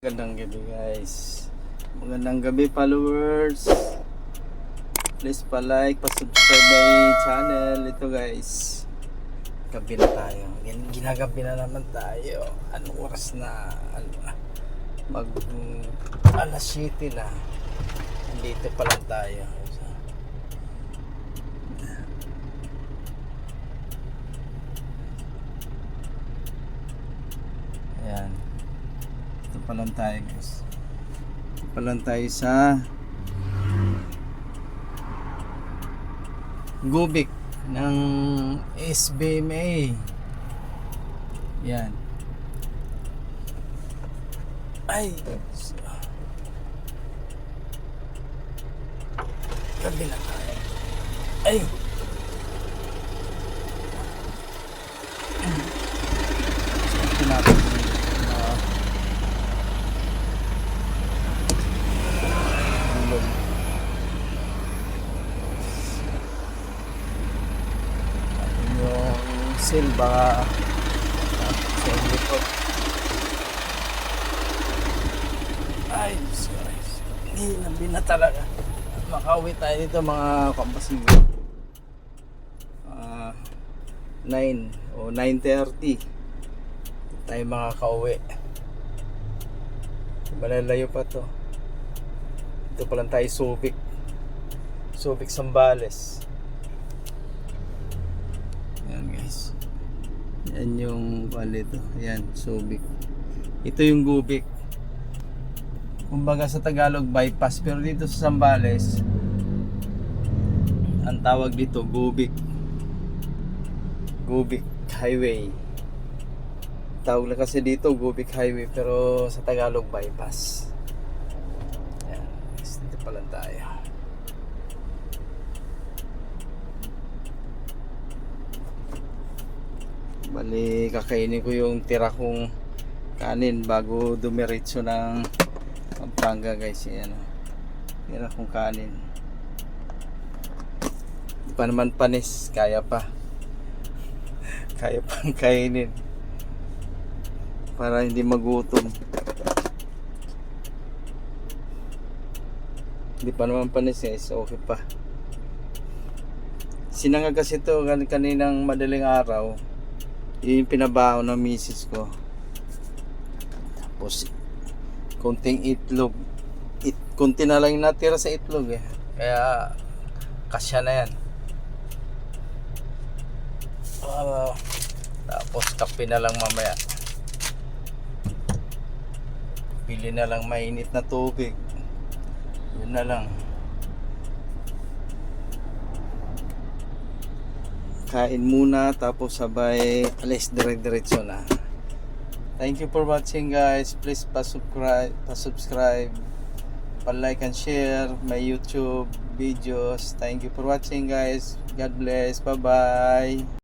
Magandang gabi guys. Magandang gabi followers. Please pa-like, pa-subscribe my channel. Ito guys. Gabi na tayo. Ginagabi na naman tayo. Anong oras na? Mag alas 7 na. Andito pa lang tayo. Ayan. Ito pa lang tayo guys. Ito pa lang tayo sa Gubic ng SBMA. Yan. Ay, gabi na tayo. Ay, natin yung silba sa likod. Ay, sorry. Hindi na talaga makauwi tayo dito mga kampasigo. 9 o 9:30 tayo makakauwi. Malalayo pa to. Ito pa lang tayo Subic Zambales. Ayan guys, yan yung palito. Ayan, Subic. Ito yung Gubic. Kumbaga sa Tagalog bypass, pero dito sa Zambales ang tawag dito Gubic Highway. Tawag na kasi dito Gubic Highway, pero sa Tagalog bypass. Ayan, dito pa lang tayo. Bali, kakainin ko yung tira kong kanin bago dumiretso ng Pampanga guys. Ayan, tira kong kanin. Di pa naman panis, kaya pa pang kainin para hindi magutom. Hindi pa naman panis guys, okay pa. Sinangag kasi ito kaninang madaling araw. Yung pinabaon ng misis ko. Tapos konting itlog. Konti na lang yung natira sa itlog eh. Kaya kasya na yan. Tapos kape na lang mamaya. Pili na lang mainit na tubig. Yun na lang. Kain muna tapos sabay alis diretso na. Thank you for watching guys. Please pa-subscribe, pa-like and share my YouTube videos. Thank you for watching guys. God bless. Bye bye.